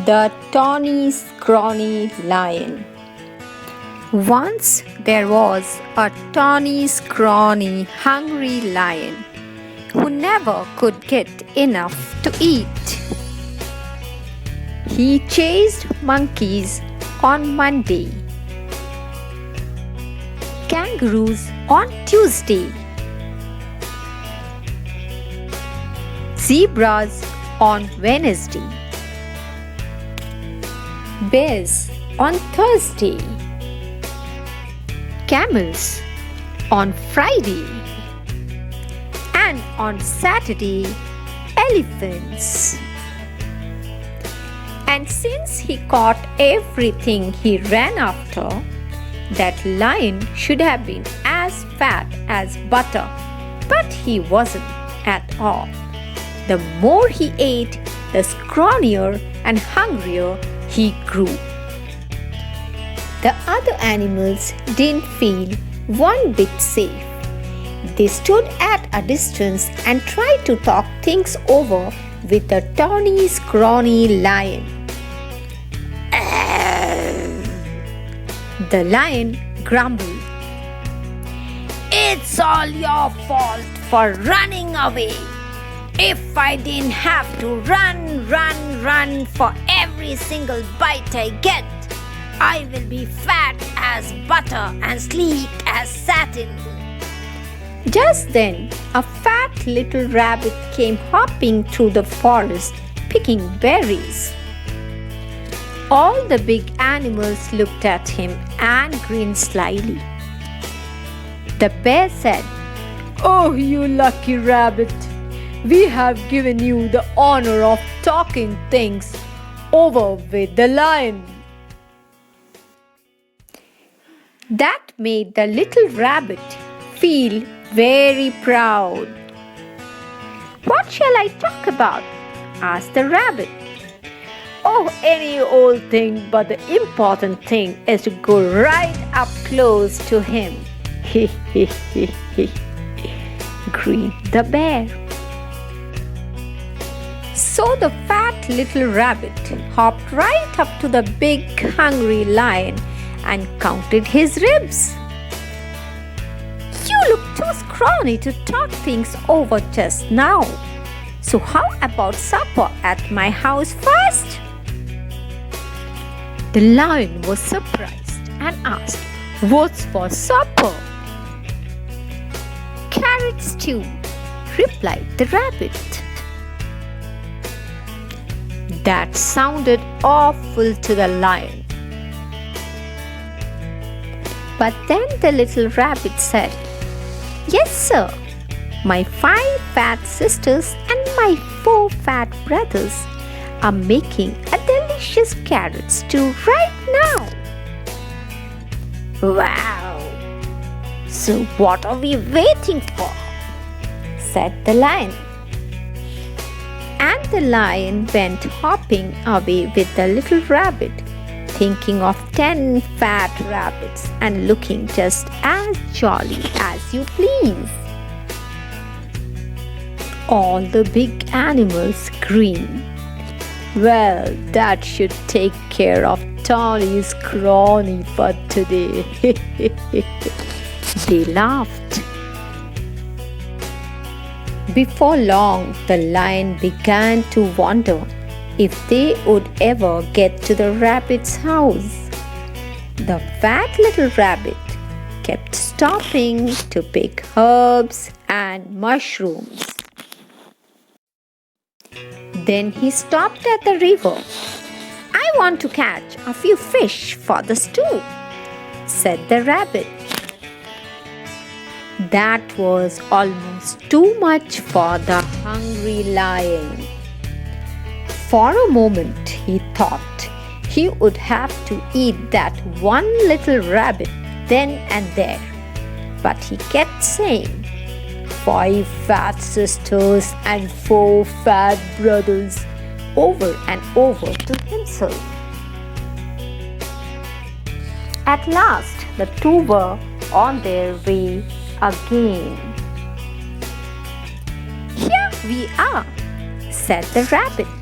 The Tawny Scrawny Lion. Once there was a tawny, scrawny, hungry lion who never could get enough to eat. He chased monkeys on Monday, kangaroos on Tuesday, zebras on Wednesday, bears on Thursday, camels on Friday, and on Saturday, elephants. And since he caught everything he ran after, that lion should have been as fat as butter, but he wasn't at all. The more he ate, the scrawnier and hungrier he grew. The other animals didn't feel one bit safe. They stood at a distance and tried to talk things over with the tawny, scrawny lion. The lion grumbled, "It's all your fault for running away. If I didn't have to run for every single bite I get, I will be fat as butter and sleek as satin." Just then, a fat little rabbit came hopping through the forest, picking berries. All the big animals looked at him and grinned slyly. The bear said, "Oh, you lucky rabbit! We have given you the honor of talking things over with the lion." That made the little rabbit feel very proud. "What shall I talk about?" asked the rabbit. "Oh, any old thing, but the important thing is to go right up close to him." Grinned the bear. So the fat little rabbit hopped right up to the big hungry lion and counted his ribs. "You look too scrawny to talk things over just now. So how about supper at my house first?" The lion was surprised and asked, "What's for supper?" "Carrot stew," replied the rabbit. That sounded awful to the lion. But then the little rabbit said, "Yes, sir. My 5 fat sisters and my 4 fat brothers are making a delicious carrot stew right now." "Wow! So what are we waiting for?" said the lion. And the lion went hopping away with the little rabbit, thinking of 10 fat rabbits and looking just as jolly as you please. All the big animals grinned. "Well, that should take care of Tawny Scrawny for today." They laughed. Before long, the lion began to wonder if they would ever get to the rabbit's house. The fat little rabbit kept stopping to pick herbs and mushrooms. Then he stopped at the river. "I want to catch a few fish for the stew," said the rabbit. That was almost too much for the hungry lion. For a moment he thought he would have to eat that one little rabbit then and there. But he kept saying, 5 fat sisters and 4 fat brothers, over and over to himself. At last the two were on their way again. "Here we are," said the rabbit,